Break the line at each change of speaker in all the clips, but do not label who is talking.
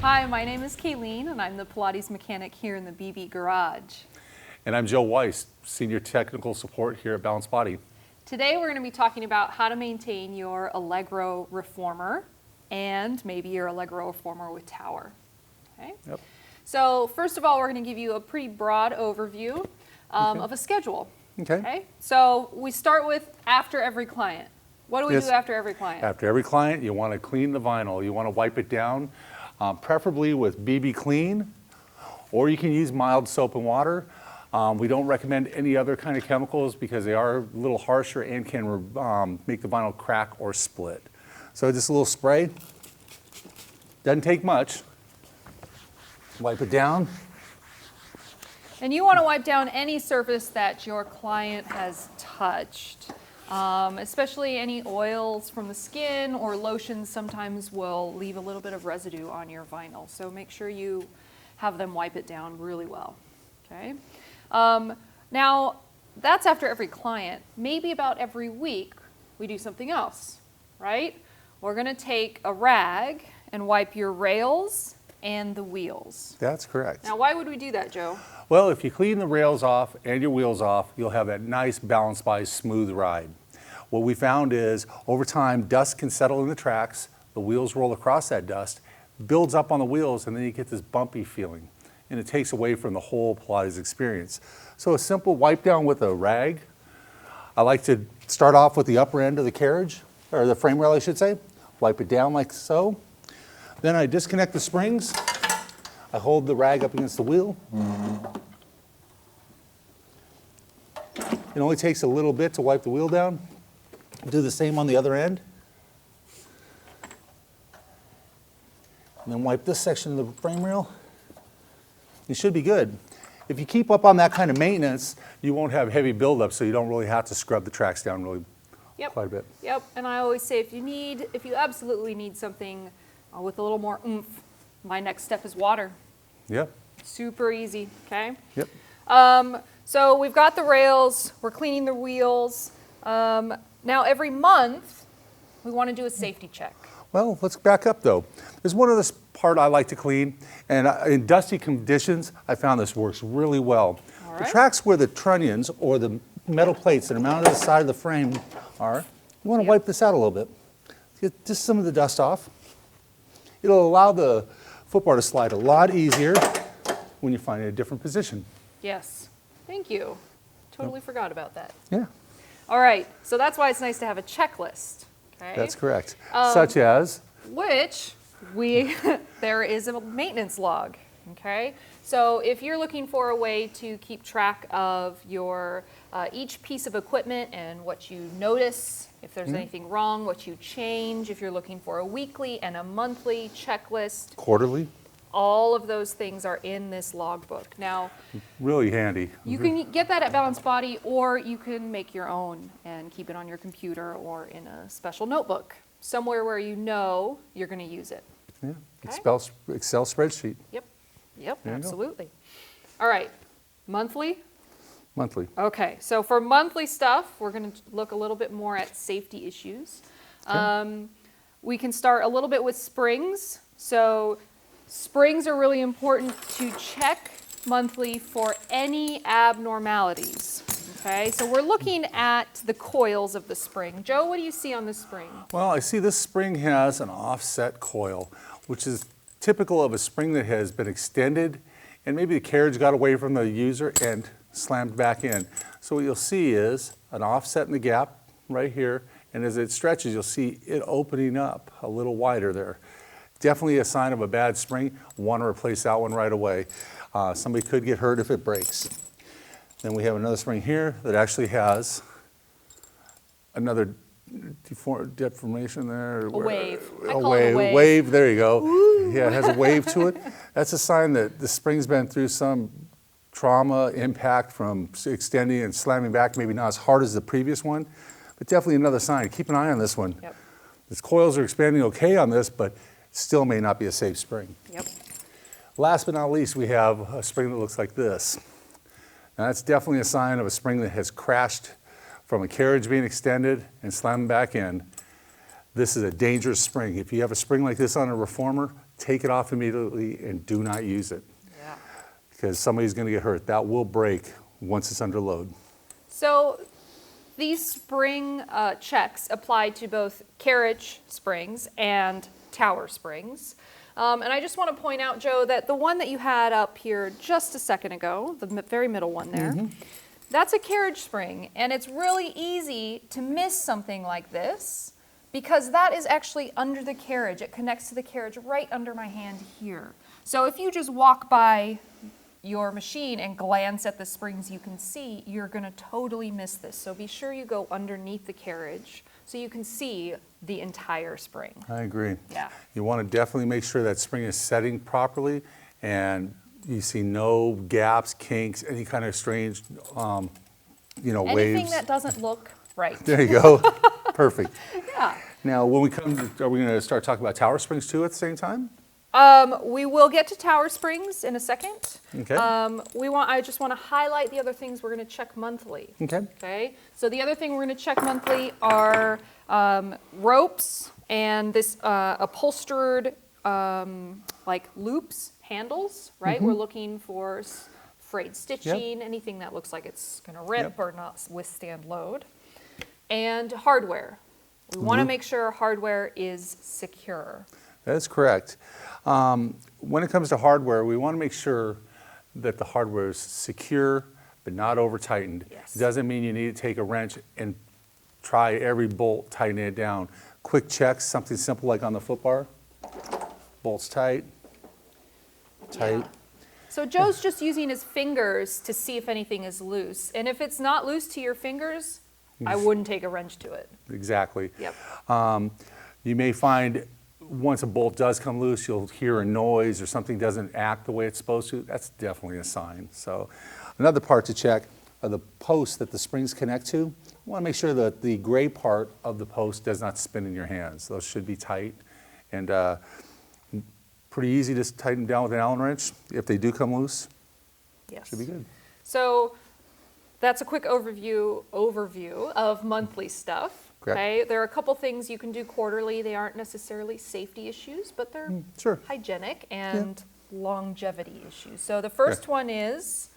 Hi, my name is Kayleen, and I'm the Pilates mechanic here in the BB Garage.
And I'm Joe Weiss, Senior Technical Support here at Balanced Body.
Today we're going to be talking about how to maintain your Allegro reformer and maybe your Allegro reformer with tower. Okay?
Yep.
So first of all, we're going to give you a pretty broad overview of a schedule.
Okay.
So we start with after every client. What do we do after every client?
After every client, you want to clean the vinyl. You want to wipe it down, preferably with BB Clean, or you can use mild soap and water. We don't recommend any other kind of chemicals because they are a little harsher and can make the vinyl crack or split. So just a little spray. Doesn't take much. Wipe it down.
And you want to wipe down any surface that your client has touched, especially any oils from the skin or lotions sometimes will leave a little bit of residue on your vinyl. So make sure you have them wipe it down really well. Okay. Now, that's after every client. Maybe about every week, we do something else, right? We're going to take a rag and wipe your rails and the wheels.
That's correct.
Now, why would we do that, Joe?
Well, if you clean the rails off and your wheels off, you'll have that nice Balanced Body smooth ride. What we found is, over time, dust can settle in the tracks, the wheels roll across that dust, builds up on the wheels, and then you get this bumpy feeling. And it takes away from the whole Pilates experience. So a simple wipe down with a rag. I like to start off with the upper end of the carriage, or the frame rail I should say. Wipe it down like so. Then I disconnect the springs. I hold the rag up against the wheel. It only takes a little bit to wipe the wheel down. Do the same on the other end. And then wipe this section of the frame rail. You should be good. If you keep up on that kind of maintenance, you won't have heavy buildup, so you don't really have to scrub the tracks down really quite a bit.
Yep, and I always say if you absolutely need something with a little more oomph, my next step is water.
Yep.
Super easy, okay?
Yep.
So we've got the rails, we're cleaning the wheels. Now every month, we want to do a safety check.
Well, let's back up though. There's one other part I like to clean, and in dusty conditions, I found this works really well.
All
The
right.
tracks where the trunnions or the metal plates that are mounted to the side of the frame are, you want to wipe this out a little bit. Get just some of the dust off. It'll allow the footbar to slide a lot easier when you find it in a different position.
Yes, thank you. Totally forgot about that.
Yeah,
All right, so that's why it's nice to have a checklist. Okay?
that's correct. Such as,
Which there is a maintenance log, okay? So if you're looking for a way to keep track of your each piece of equipment and what you notice, if there's anything wrong, what you change, if you're looking for a weekly and a monthly checklist,
quarterly,
all of those things are in this logbook. Now,
really handy.
you can get that at Balanced Body, or you can make your own and keep it on your computer or in a special notebook, somewhere where you know you're going to use it.
Yeah,
Okay.
Excel spreadsheet,
Yep,
There you go.
absolutely. All right, monthly?
monthly.
Okay, so for monthly stuff, we're going to look a little bit more at safety issues. We can start a little bit with springs. So springs are really important to check monthly for any abnormalities. Okay, so we're looking at the coils of the spring. Joe, what do you see on the spring?
Well, I see this spring has an offset coil, which is typical of a spring that has been extended, and maybe the carriage got away from the user and slammed back in. So what you'll see is an offset in the gap right here, and as it stretches, you'll see it opening up a little wider there. Definitely a sign of a bad spring. Want to replace that one right away. Somebody could get hurt if it breaks. Then we have another spring here that actually has another deformation there.
A wave. I
A
call it a
wave.
wave.
There you go. Yeah, it has a wave to it. That's a sign that the spring's been through some trauma, impact from extending and slamming back, maybe not as hard as the previous one, but definitely another sign. Keep an eye on this one.
Yep.
The coils are expanding okay on this, but still may not be a safe spring.
Yep.
Last but not least, we have a spring that looks like this. Now that's definitely a sign of a spring that has crashed from a carriage being extended and slammed back in. This is a dangerous spring. If you have a spring like this on a reformer, take it off immediately and do not use it.
Yeah.
Because somebody's going to get hurt. That will break once it's under load.
So these spring checks apply to both carriage springs and tower springs. And I just want to point out, Joe, that the one that you had up here just a second ago, the very middle one there, that's a carriage spring. And it's really easy to miss something like this because that is actually under the carriage. It connects to the carriage right under my hand here. So if you just walk by your machine and glance at the springs you can see, you're going to totally miss this. So be sure you go underneath the carriage so you can see the entire spring.
I agree.
Yeah.
You want to definitely make sure that spring is setting properly and you see no gaps, kinks, any kind of strange, waves.
Anything that doesn't look right.
There you go. Perfect.
Yeah.
Now, when we come to, are we going to start talking about tower springs too at the same time?
We will get to tower springs in a second.
Okay.
I just want to highlight the other things we're going to check monthly.
Okay.
Okay. So the other thing we're going to check monthly are ropes and this upholstered like loops, handles, right? We're looking for frayed stitching, anything that looks like it's going to rip or not withstand load. And hardware. We want to make sure hardware is secure.
That is correct. When it comes to hardware, we want to make sure that the hardware is secure but not over tightened.
Yes.
It doesn't mean you need to take a wrench and try every bolt, tighten it down. Quick checks, something simple like on the foot bar. Bolts tight, tight.
Yeah. So Joe's just using his fingers to see if anything is loose. And if it's not loose to your fingers, I wouldn't take a wrench to it.
Exactly.
Yep.
You may find once a bolt does come loose, you'll hear a noise or something doesn't act the way it's supposed to. That's definitely a sign. So another part to check are the posts that the springs connect to. You want to make sure that the gray part of the post does not spin in your hands. Those should be tight and pretty easy to tighten down with an Allen wrench. If they do come loose,
Yes.
should be good.
So that's a quick overview of monthly stuff.
Correct.
Okay, there are a couple things you can do quarterly. They aren't necessarily safety issues, but they're
Sure.
hygienic and longevity issues. So the first one is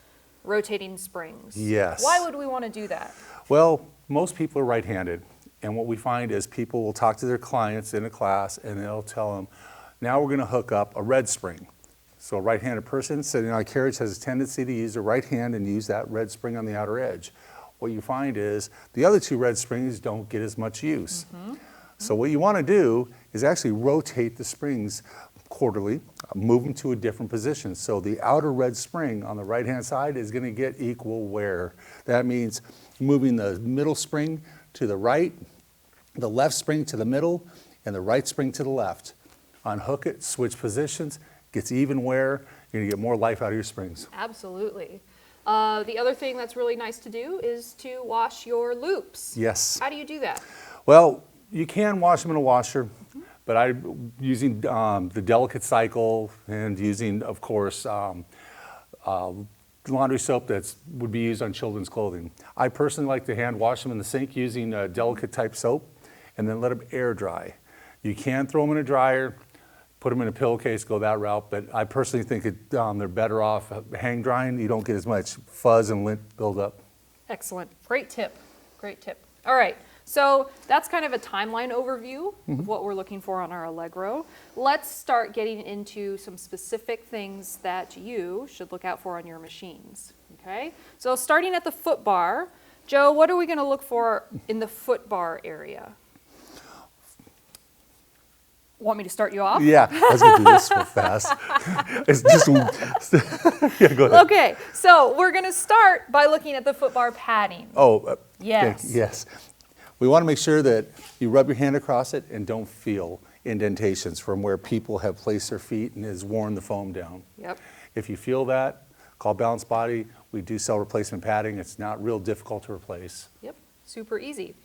rotating springs.
Yes.
Why would we want to do that?
Well, most people are right-handed, and what we find is people will talk to their clients in a class and they'll tell them, now we're going to hook up a red spring. So a right-handed person sitting on a carriage has a tendency to use their right hand and use that red spring on the outer edge. What you find is the other two red springs don't get as much use. So what you want to do is actually rotate the springs quarterly, move them to a different position. So the outer red spring on the right-hand side is going to get equal wear. That means moving the middle spring to the right, the left spring to the middle, and the right spring to the left. Unhook it, switch positions, gets even wear, you're going to get more life out of your springs.
Absolutely. The other thing that's really nice to do is to wash your loops.
Yes.
How do you do that?
Well, you can wash them in a washer, but I'm using the delicate cycle and using, of course, laundry soap that would be used on children's clothing. I personally like to hand wash them in the sink using delicate type soap and then let them air dry. You can throw them in a dryer, put them in a pillowcase, go that route, but I personally think they're better off hang drying. You don't get as much fuzz and lint buildup.
Excellent. Great tip. Great tip. All right. So that's kind of a timeline overview of what we're looking for on our Allegro. Let's start getting into some specific things that you should look out for on your machines. Okay? So starting at the foot bar, Joe, what are we going to look for in the foot bar area? Want me to start you off?
Yeah, I was going to do this real fast. It's just, yeah, go ahead.
Okay, so we're going to start by looking at the foot bar padding.
Oh,
Yes.
yes. We want to make sure that you rub your hand across it and don't feel indentations from where people have placed their feet and has worn the foam down.
Yep.
If you feel that, call Balanced Body. We do sell replacement padding. It's not real difficult to replace.
Yep, super easy.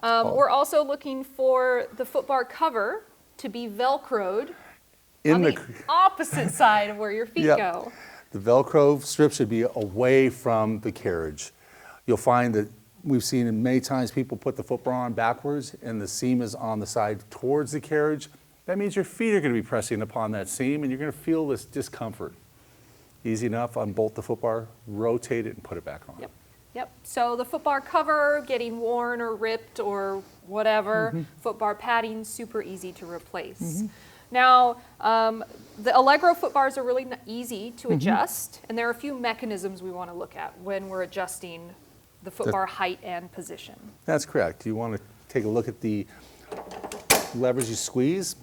We're also looking for the foot bar cover to be Velcroed on the opposite side of where your feet
Yep.
go.
The Velcro strip should be away from the carriage. You'll find that we've seen it many times people put the footbar on backwards and the seam is on the side towards the carriage. That means your feet are going to be pressing upon that seam and you're going to feel this discomfort. Easy enough, unbolt the footbar, rotate it and put it back on.
Yep. Yep. So the footbar cover getting worn or ripped or whatever, footbar padding, super easy to replace. Now, the Allegro footbars are really easy to adjust, and there are a few mechanisms we want to look at when we're adjusting the footbar height and position.
That's correct. You want to take a look at the levers you squeeze.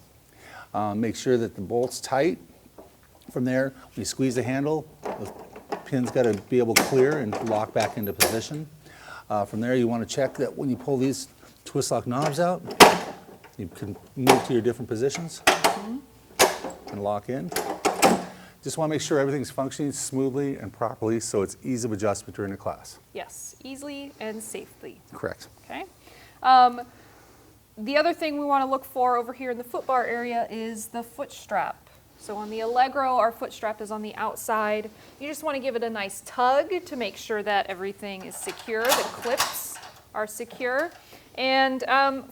Make sure that the bolt's tight. From there, when you squeeze the handle, the pin's got to be able to clear and lock back into position. From there, you want to check that when you pull these twist lock knobs out, you can move to your different positions and lock in. Just want to make sure everything's functioning smoothly and properly so it's ease of adjustment during the class.
Yes, easily and safely.
Correct.
Okay. The other thing we want to look for over here in the footbar area is the foot strap. So on the Allegro, our foot strap is on the outside. You just want to give it a nice tug to make sure that everything is secure, the clips are secure. And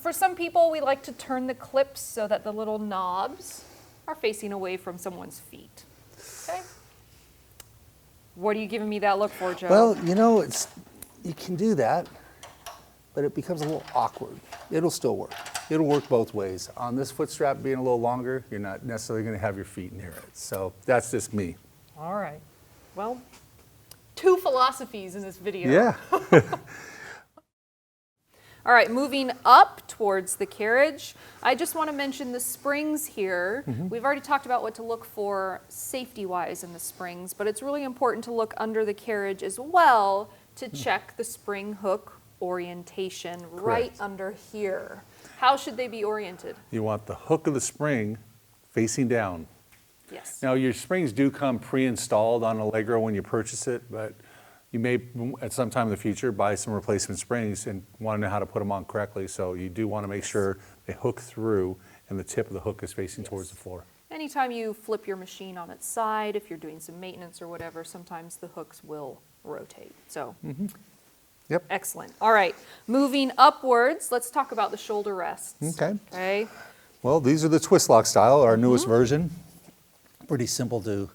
for some people, we like to turn the clips so that the little knobs are facing away from someone's feet. Okay. What are you giving me that look for, Joe?
Well, you know, you can do that, but it becomes a little awkward. It'll still work. It'll work both ways. On this foot strap being a little longer, you're not necessarily going to have your feet near it. So that's just me.
All right. Well, two philosophies in this video.
Yeah.
All right, moving up towards the carriage, I just want to mention the springs here. We've already talked about what to look for safety-wise in the springs, but it's really important to look under the carriage as well to check the spring hook orientation right under here. How should they be oriented?
You want the hook of the spring facing down.
Yes.
Now, your springs do come pre-installed on Allegro when you purchase it, but you may, at some time in the future, buy some replacement springs and want to know how to put them on correctly. So you do want to make sure they hook through and the tip of the hook is facing towards the floor.
Anytime you flip your machine on its side, if you're doing some maintenance or whatever, sometimes the hooks will rotate. So,
Yep.
excellent. All right, moving upwards, let's talk about the shoulder rests.
Okay.
Okay.
Well, these are the twist lock style, our newest version. Pretty simple to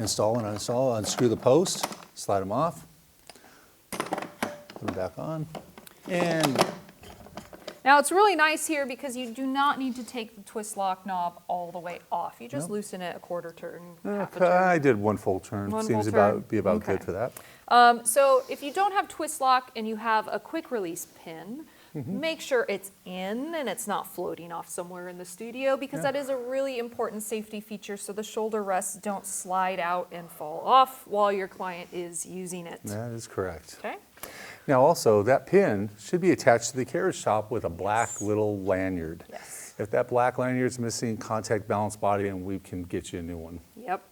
install and uninstall. Unscrew the post, slide them off, put them back on, and
Now it's really nice here because you do not need to take the twist lock knob all the way off. You just loosen it a quarter turn, half a turn.
I did one full turn.
One
Seems
full turn?
be about
Okay.
good for that.
So if you don't have twist lock and you have a quick release pin, make sure it's in and it's not floating off somewhere in the studio because that is a really important safety feature so the shoulder rests don't slide out and fall off while your client is using it.
That is correct.
Okay?
Now also, that pin should be attached to the carriage top with a black little lanyard.
Yes.
If that black lanyard is missing, contact Balance Body and we can get you a new one.
Yep.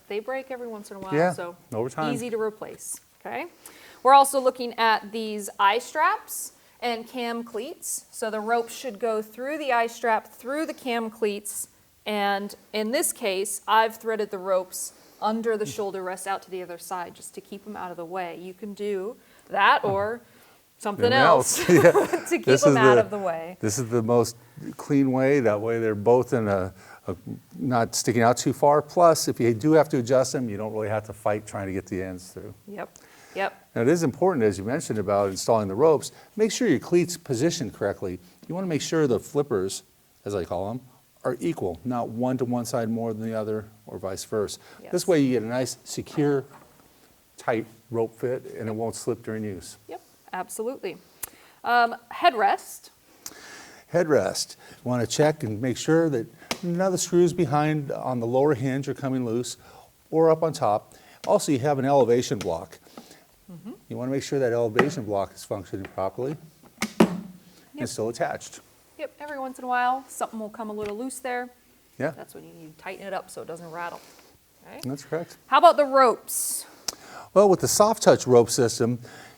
They break every once in a while,
Yeah,
so
over time.
easy to replace. Okay? We're also looking at these eye straps and cam cleats. So the rope should go through the eye strap, through the cam cleats, and in this case, I've threaded the ropes under the shoulder rest out to the other side just to keep them out of the way. You can do that or something else
Yeah.
to keep
This
them
is
out
the-
of the way.
This is the most clean way. That way they're both in a not sticking out too far. Plus, if you do have to adjust them, you don't really have to fight trying to get the ends through.
Yep.
Now, it is important, as you mentioned about installing the ropes, make sure your cleats positioned correctly. You want to make sure the flippers, as I call them, are equal, not one to one side more than the other or vice versa.
Yes.
This way you get a nice, secure, tight rope fit and it won't slip during use.
Yep, absolutely. Headrest.
Headrest, you want to check and make sure that none of the screws behind on the lower hinge are coming loose or up on top. Also, you have an elevation block. You want to make sure that elevation block is functioning properly and still attached.
Yep, every once in a while, something will come a little loose there.
Yeah,
That's when you need to tighten it up so it doesn't rattle. Okay.
that's correct.
How about the ropes?
Well, with the soft touch rope system,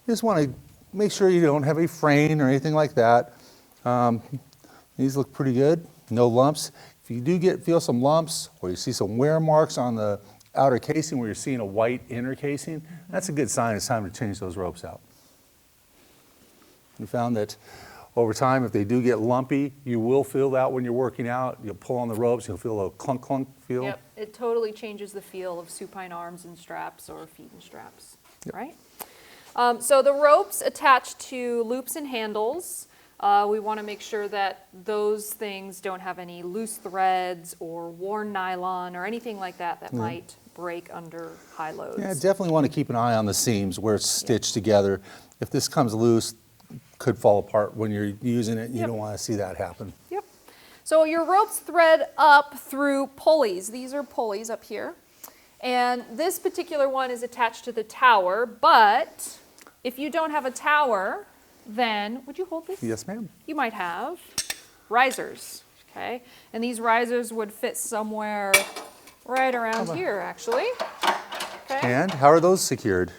you just want to make sure you don't have any fraying or anything like that. These look pretty good, no lumps. If you do feel some lumps or you see some wear marks on the outer casing where you're seeing a white inner casing, that's a good sign it's time to change those ropes out. We found that over time, if they do get lumpy, you will feel that when you're working out. You'll pull on the ropes, you'll feel a little clunk clunk feel.
Yep, it totally changes the feel of supine arms and straps or feet and straps, right? So the ropes attach to loops and handles. We want to make sure that those things don't have any loose threads or worn nylon or anything like that that might break under high loads.
Yeah, definitely want to keep an eye on the seams where it's stitched together. If this comes loose, could fall apart when you're using it. You don't want to see that happen.
Yep. So your ropes thread up through pulleys. These are pulleys up here. And this particular one is attached to the tower, but if you don't have a tower, then, would you hold this?
Yes, ma'am.
You might have risers, okay? And these risers would fit somewhere right around here, actually. Okay.
And how are those secured?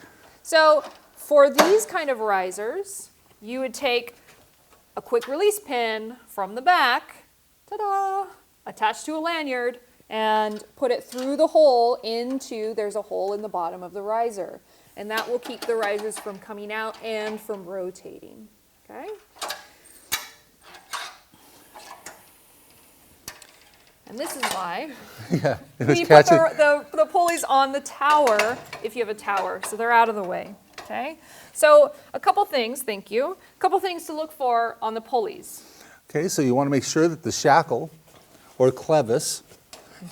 So for these kind of risers, you would take a quick release pin from the back, ta-da, attached to a lanyard, and put it through the hole into, there's a hole in the bottom of the riser. And that will keep the risers from coming out and from rotating, okay? And this is why we put the pulleys on the tower if you have a tower, so they're out of the way, okay? So a couple things, thank you. A couple things to look for on the pulleys.
Okay, so you want to make sure that the shackle or clevis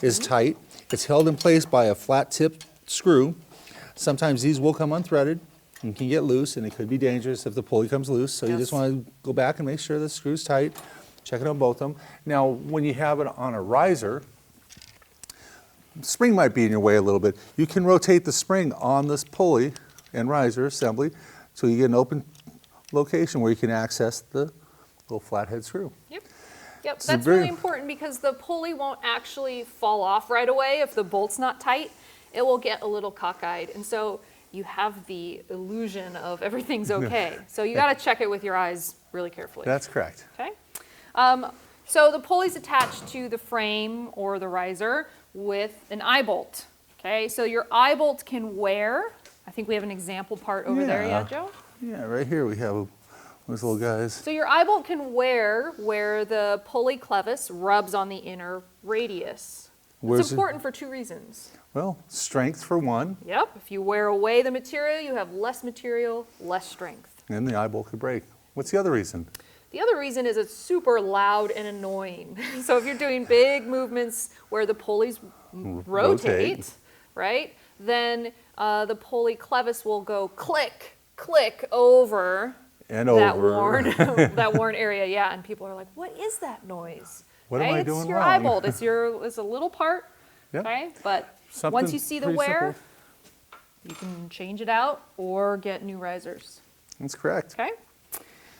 is tight. It's held in place by a flat tip screw. Sometimes these will come unthreaded and can get loose, and it could be dangerous if the pulley comes loose. So you just want to go back and make sure the screw's tight. Check it on both of them. Now, when you have it on a riser, the spring might be in your way a little bit. You can rotate the spring on this pulley and riser assembly so you get an open location where you can access the little flathead screw.
Yep. Yep, that's really important because the pulley won't actually fall off right away if the bolt's not tight. It will get a little cockeyed, and so you have the illusion of everything's okay. So you got to check it with your eyes really carefully.
That's correct.
Okay. So the pulley's attached to the frame or the riser with an eye bolt. Okay, so your eye bolt can wear. I think we have an example part over there, yeah, Joe?
Yeah, right here we have those little guys.
So your eye bolt can wear where the pulley clevis rubs on the inner radius. It's important for two reasons.
Well, strength for one.
Yep, if you wear away the material, you have less material, less strength.
And the eye bolt could break. What's the other reason?
The other reason is it's super loud and annoying. So if you're doing big movements where the pulleys rotate, right, then the pulley clevis will go click, click over that worn area. Yeah, and people are like, "What is that noise?"
What am I doing wrong?
It's your eye bolt. It's a little part.
Yep.
Okay, but once you see the wear, you can change it out or get new risers.
That's correct.
Okay.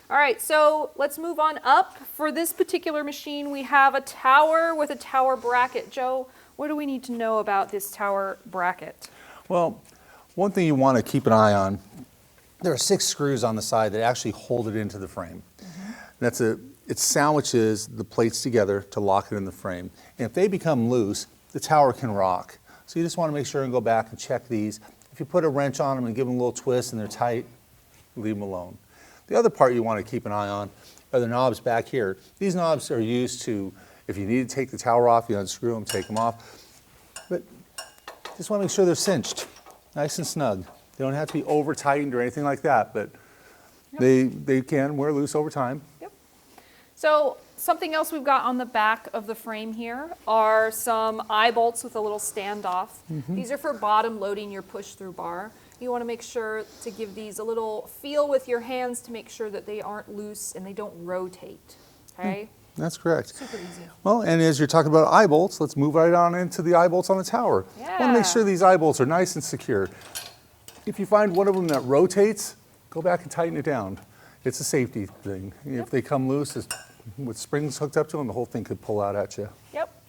All right, so let's move on up. For this particular machine, we have a tower with a tower bracket. Joe, what do we need to know about this tower bracket?
Well, one thing you want to keep an eye on, there are 6 screws on the side that actually hold it into the frame. It sandwiches the plates together to lock it in the frame. And if they become loose, the tower can rock. So you just want to make sure and go back and check these. If you put a wrench on them and give them a little twist and they're tight, leave them alone. The other part you want to keep an eye on are the knobs back here. These knobs are used to, if you need to take the tower off, you unscrew them, take them off. But just want to make sure they're cinched, nice and snug. They don't have to be over tightened or anything like that, but they can wear loose over time.
Yep. So something else we've got on the back of the frame here are some eye bolts with a little standoff. These are for bottom loading your push-through bar. You want to make sure to give these a little feel with your hands to make sure that they aren't loose and they don't rotate, okay?
That's correct.
Super easy.
Well, and as you're talking about eye bolts, let's move right on into the eye bolts on the tower.
Yeah.
Want to make sure these eye bolts are nice and secure. If you find one of them that rotates, go back and tighten it down. It's a safety thing. If they come loose with springs hooked up to them, the whole thing could pull out at you.
Yep.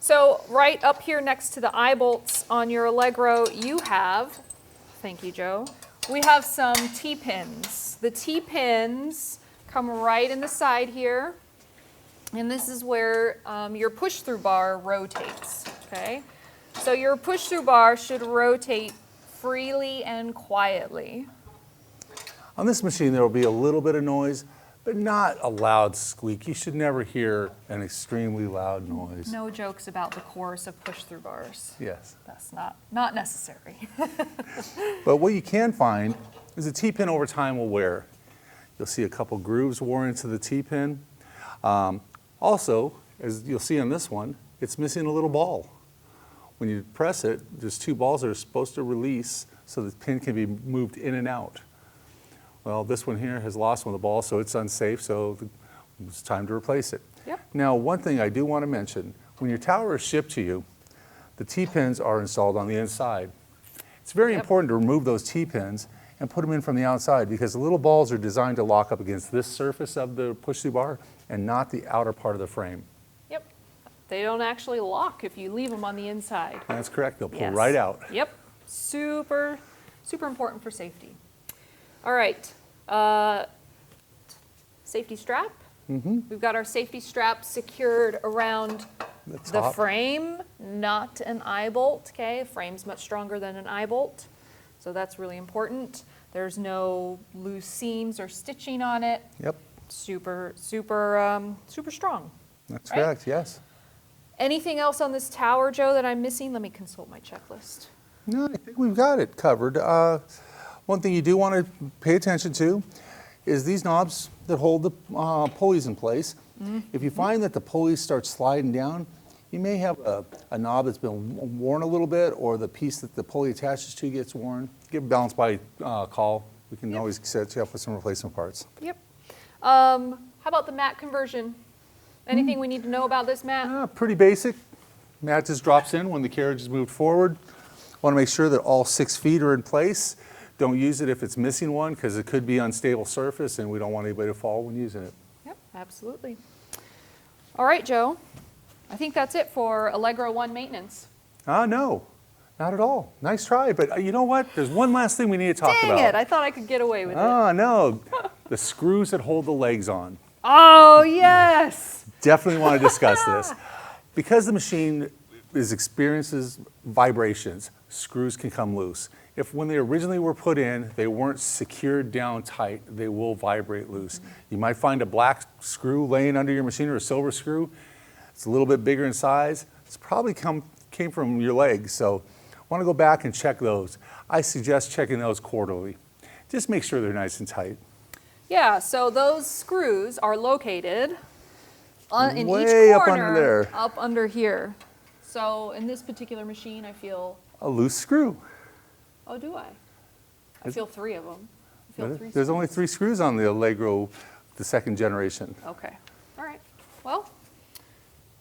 So right up here next to the eye bolts on your Allegro, you have, thank you, Joe, we have some T-pins. The T-pins come right in the side here, and this is where your push-through bar rotates, okay? So your push-through bar should rotate freely and quietly.
On this machine, there will be a little bit of noise, but not a loud squeak. You should never hear an extremely loud noise.
No jokes about the chorus of push-through bars.
Yes.
That's not necessary.
But what you can find is a T-pin over time will wear. You'll see a couple grooves worn into the T-pin. Also, as you'll see on this one, it's missing a little ball. When you press it, there's two balls that are supposed to release so the pin can be moved in and out. Well, this one here has lost one of the balls, so it's unsafe, so it's time to replace it.
Yep.
Now, one thing I do want to mention, when your tower is shipped to you, the T-pins are installed on the inside. It's very important to remove those T-pins and put them in from the outside because the little balls are designed to lock up against this surface of the push-through bar and not the outer part of the frame.
Yep. They don't actually lock if you leave them on the inside.
That's correct. They'll pull
Yes.
right out.
Yep. Super important for safety. All right. Safety strap. We've got our safety strap secured around the
top.
frame, not an eye bolt. Okay, frame's much stronger than an eye bolt, so that's really important. There's no loose seams or stitching on it.
Yep.
Super strong.
That's
Right?
correct, yes.
Anything else on this tower, Joe, that I'm missing? Let me consult my checklist.
No, I think we've got it covered. One thing you do want to pay attention to is these knobs that hold the pulleys in place. If you find that the pulleys start sliding down, you may have a knob that's been worn a little bit, or the piece that the pulley attaches to gets worn. Give a balance by call. We can always set you up with some replacement parts.
Yep. How about the mat conversion? Anything we need to know about this mat?
Pretty basic. Mat just drops in when the carriage is moved forward. Want to make sure that all 6 feet are in place. Don't use it if it's missing one because it could be unstable surface and we don't want anybody to fall when using it.
Yep, absolutely. All right, Joe. I think that's it for Allegro One maintenance.
No, not at all. Nice try, but you know what? There's one last thing we need to talk
Dang
about.
it, I thought I could get away with it.
No, the screws that hold the legs on.
Oh, yes.
Definitely want to discuss this. Because the machine experiences vibrations, screws can come loose. If when they originally were put in, they weren't secured down tight, they will vibrate loose. You might find a black screw laying under your machine or a silver screw. It's a little bit bigger in size. It's probably came from your legs, so want to go back and check those. I suggest checking those quarterly. Just make sure they're nice and tight.
Yeah, so those screws are located in
Way
each
up
corner,
under there.
up under here. So in this particular machine, I feel,
A loose screw.
oh, do I? I feel 3 of them. I feel 3
There's
screws.
only 3 screws on the Allegro, the 2nd generation.
Okay, all right. Well,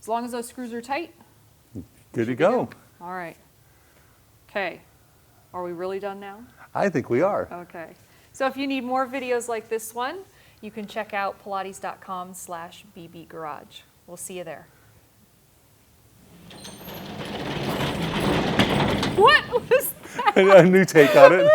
as long as those screws are tight,
Good to go.
all right. Okay, are we really done now?
I think we are.
Okay. So if you need more videos like this one, you can check out pilates.com/bbgarage. We'll see you there. What was that?
A new take on it.